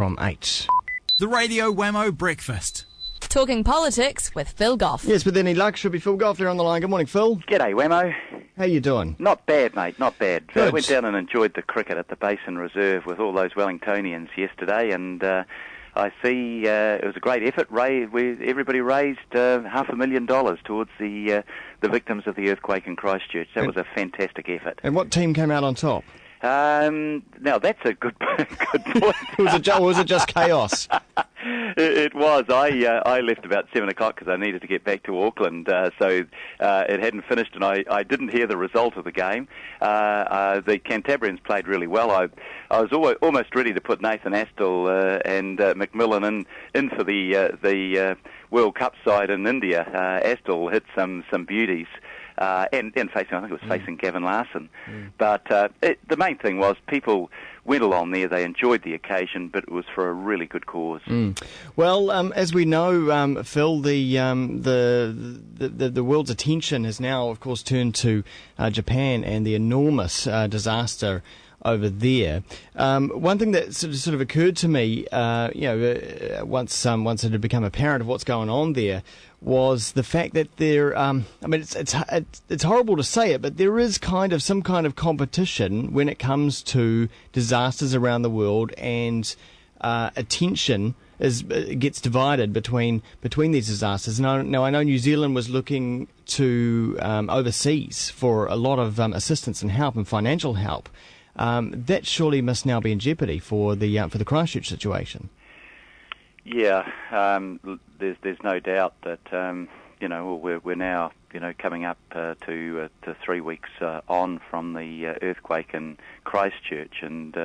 from 8. The Radio Wammo Breakfast. Talking politics with Phil Goff. Yes, with any luck, should be Phil Goff there on the line. Good morning, Phil. G'day, Wammo. How you doing? Not bad, mate, not bad. Good. Went down and enjoyed the cricket at the Basin Reserve with all those Wellingtonians yesterday, and I see it was a great effort. Everybody raised $500,000 towards the victims of the earthquake in Christchurch. That was a fantastic effort. And what team came out on top? Now, that's a good point. was it just chaos? It was. I left about 7 o'clock because I needed to get back to Auckland, so it hadn't finished, and I didn't hear the result of the game. The Cantabrians played really well. I was almost ready to put Nathan Astle and McMillan in for the World Cup side in India. Astle hit some beauties. And facing, I think it was facing Gavin Larson. But the main thing was people went along there, they enjoyed the occasion, but it was for a really good cause. Well, as we know, Phil, the world's attention has now, of course, turned to Japan and the enormous disaster over there. One thing that sort of occurred to me, once it had become apparent of what's going on there, was the fact that there. It's horrible to say it, but there is some kind of competition when it comes to disasters around the world, and attention gets divided between these disasters. Now I know New Zealand was looking to overseas for a lot of assistance and help and financial help. That surely must now be in jeopardy for the Christchurch situation. Yeah, there's no doubt that we're now coming up to 3 weeks on from the earthquake in Christchurch, and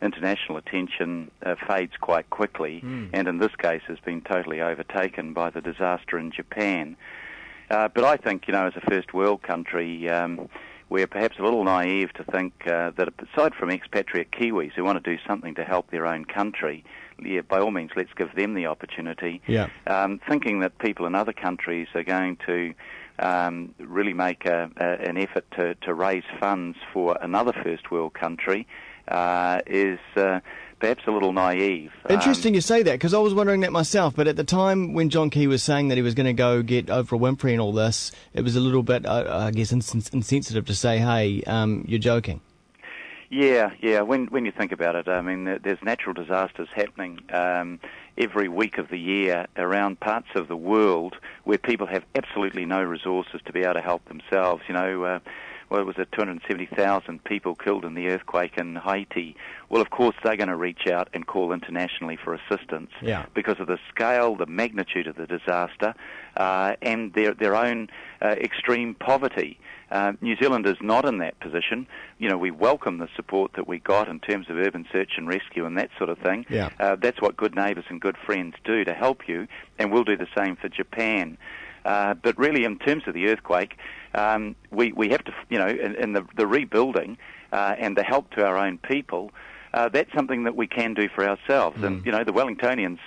international attention fades quite quickly, and in this case has been totally overtaken by the disaster in Japan. But I think as a first world country, we're perhaps a little naive to think that aside from expatriate Kiwis who want to do something to help their own country, by all means, let's give them the opportunity. Yeah. Thinking that people in other countries are going to really make an effort to raise funds for another first world country is perhaps a little naive. Interesting you say that, because I was wondering that myself, but at the time when John Key was saying that he was going to go get Oprah Winfrey and all this, it was a little bit, I guess, insensitive to say, hey, you're joking. Yeah. When you think about it, I mean, there's natural disasters happening every week of the year around parts of the world where people have absolutely no resources to be able to help themselves. Well, it was 270,000 people killed in the earthquake in Haiti. Well, of course, they're going to reach out and call internationally for assistance because of the scale, the magnitude of the disaster, and their own extreme poverty. New Zealand is not in that position. We welcome the support that we got in terms of urban search and rescue and that sort of thing. Yeah. That's what good neighbours and good friends do to help you, and we'll do the same for Japan. But really, in terms of the earthquake, we have to, in the rebuilding and the help to our own people, that's something that we can do for ourselves. And, the Wellingtonians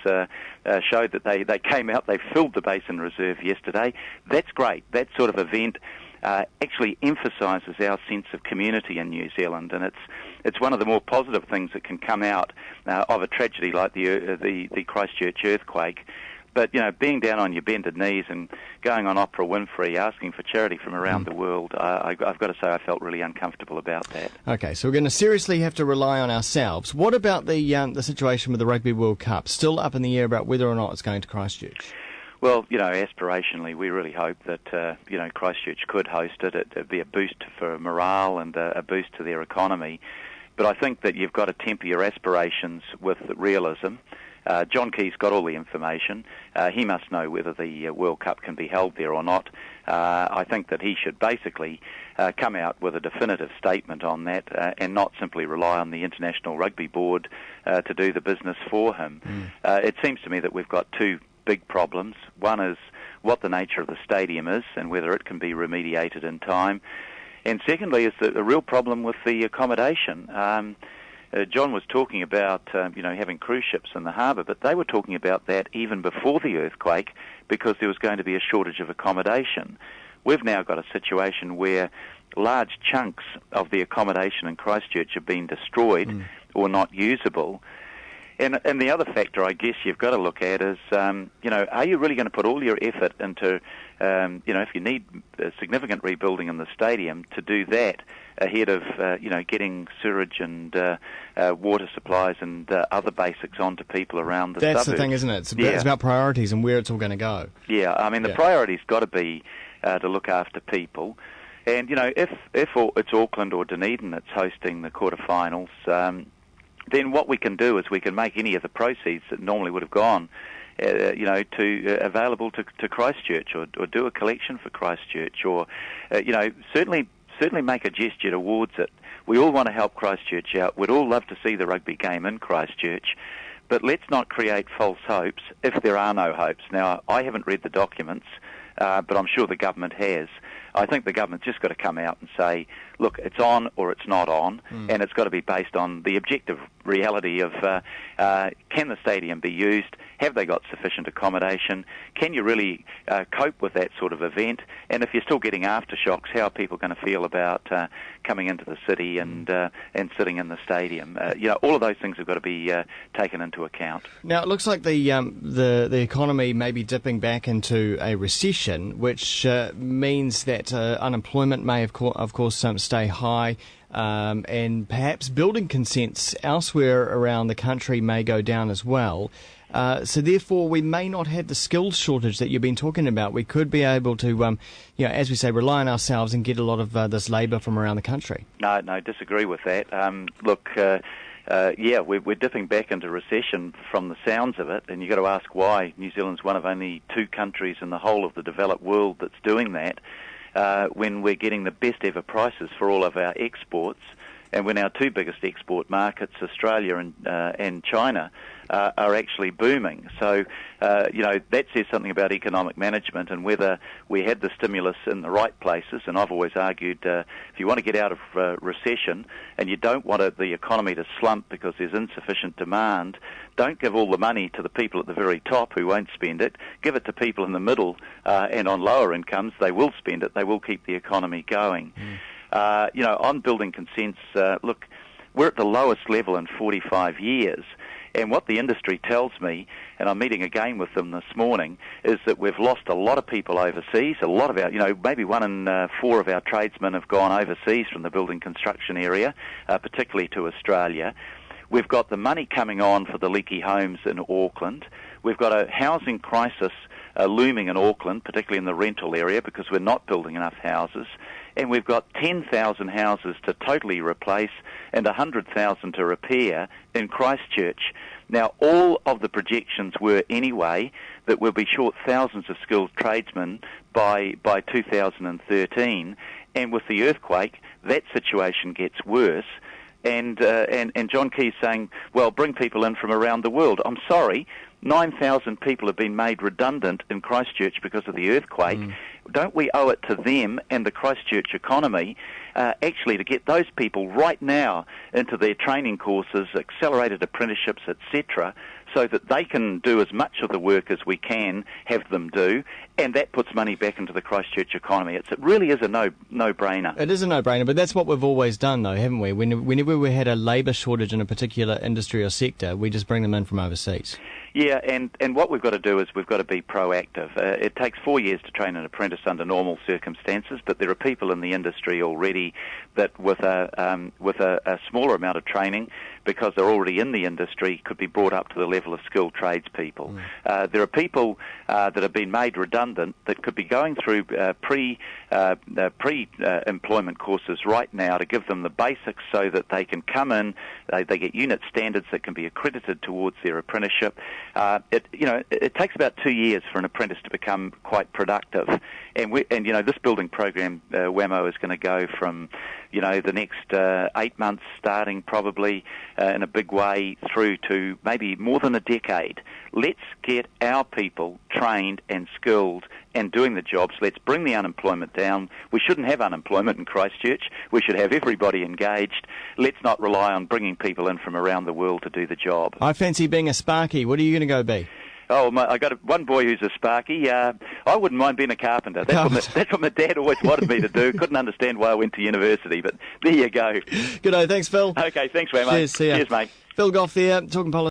showed that they came out, they filled the Basin Reserve yesterday. That's great. That sort of event actually emphasises our sense of community in New Zealand, and it's one of the more positive things that can come out of a tragedy like the Christchurch earthquake. But, being down on your bended knees and going on Oprah Winfrey, asking for charity from around the world, I've got to say I felt really uncomfortable about that. Okay, so we're going to seriously have to rely on ourselves. What about the situation with the Rugby World Cup? Still up in the air about whether or not it's going to Christchurch? Well, aspirationally, we really hope that, Christchurch could host it. It'd be a boost for morale and a boost to their economy. But I think that you've got to temper your aspirations with realism. John Key's got all the information. He must know whether the World Cup can be held there or not. I think that he should basically come out with a definitive statement on that and not simply rely on the International Rugby Board to do the business for him. It seems to me that we've got two big problems. One is what the nature of the stadium is and whether it can be remediated in time. And secondly is the real problem with the accommodation. John was talking about, having cruise ships in the harbour, but they were talking about that even before the earthquake because there was going to be a shortage of accommodation. We've now got a situation where large chunks of the accommodation in Christchurch have been destroyed or not usable. And the other factor, I guess, you've got to look at is, are you really going to put all your effort into, if you need significant rebuilding in the stadium, to do that ahead of, getting sewage and water supplies and other basics onto people around the suburbs. That's the thing, isn't it? It's about priorities and where it's all going to go. Yeah, I mean, the priority's got to be to look after people. And, if it's Auckland or Dunedin that's hosting the quarterfinals, then what we can do is we can make any of the proceeds that normally would have gone, available to Christchurch, or do a collection for Christchurch, or, certainly make a gesture towards it. We all want to help Christchurch out. We'd all love to see the rugby game in Christchurch, but let's not create false hopes if there are no hopes. Now, I haven't read the documents, but I'm sure the government has. I think the government's just got to come out and say, look, it's on or it's not on, and it's got to be based on the objective reality of can the stadium be used? Have they got sufficient accommodation? Can you really cope with that sort of event? And if you're still getting aftershocks, how are people going to feel about coming into the city and sitting in the stadium? All of those things have got to be taken into account. Now, it looks like the economy may be dipping back into a recession, which means that unemployment may, of course, stay high. And perhaps building consents elsewhere around the country may go down as well. So therefore, we may not have the skills shortage that you've been talking about. We could be able to, as we say, rely on ourselves and get a lot of this labour from around the country. No, disagree with that. We're dipping back into recession from the sounds of it, and you've got to ask why. New Zealand's one of only 2 countries in the whole of the developed world that's doing that. When we're getting the best ever prices for all of our exports, and when our 2 biggest export markets, Australia and China, are actually booming. So, that says something about economic management and whether we had the stimulus in the right places. And I've always argued if you want to get out of recession and you don't want the economy to slump because there's insufficient demand, don't give all the money to the people at the very top who won't spend it. Give it to people in the middle and on lower incomes. They will spend it. They will keep the economy going. On building consents, look, we're at the lowest level in 45 years. And what the industry tells me, and I'm meeting again with them this morning, is that we've lost a lot of people overseas. A lot of our, maybe 1 in 4 of our tradesmen have gone overseas from the building construction area, particularly to Australia. We've got the money coming on for the leaky homes in Auckland. We've got a housing crisis looming in Auckland, particularly in the rental area, because we're not building enough houses. And we've got 10,000 houses to totally replace and 100,000 to repair in Christchurch. Now, all of the projections were anyway that we'll be short thousands of skilled tradesmen by 2013. And with the earthquake, that situation gets worse. And John Key's saying, well, bring people in from around the world. I'm sorry, 9,000 people have been made redundant in Christchurch because of the earthquake. Don't we owe it to them and the Christchurch economy actually to get those people right now into their training courses, accelerated apprenticeships, etc., so that they can do as much of the work as we can have them do, and that puts money back into the Christchurch economy. It really is a no-brainer. It is a no-brainer, but that's what we've always done, though, haven't we? Whenever we had a labour shortage in a particular industry or sector, we just bring them in from overseas. Yeah, and what we've got to do is we've got to be proactive. It takes 4 years to train an apprentice under normal circumstances, but there are people in the industry already that with a smaller amount of training, because they're already in the industry, could be brought up to the level of skilled tradespeople. There are people that have been made redundant that could be going through pre-employment courses right now to give them the basics so that they can come in, they get unit standards that can be accredited towards their apprenticeship. It takes about 2 years for an apprentice to become quite productive. And this building program, Wammo, is going to go from, the next 8 months starting probably in a big way through to maybe more than a decade. Let's get our people trained and skilled and doing the jobs. Let's bring the unemployment down. We shouldn't have unemployment in Christchurch. We should have everybody engaged. Let's not rely on bringing people in from around the world to do the job. I fancy being a sparky. What are you going to go be? Oh, I got one boy who's a sparky. I wouldn't mind being a carpenter. That's what my dad always wanted me to do. Couldn't understand why I went to university, but there you go. Good day. Thanks, Phil. Okay, thanks very much. Cheers, see ya. Cheers, mate. Phil Goff there, talking politics.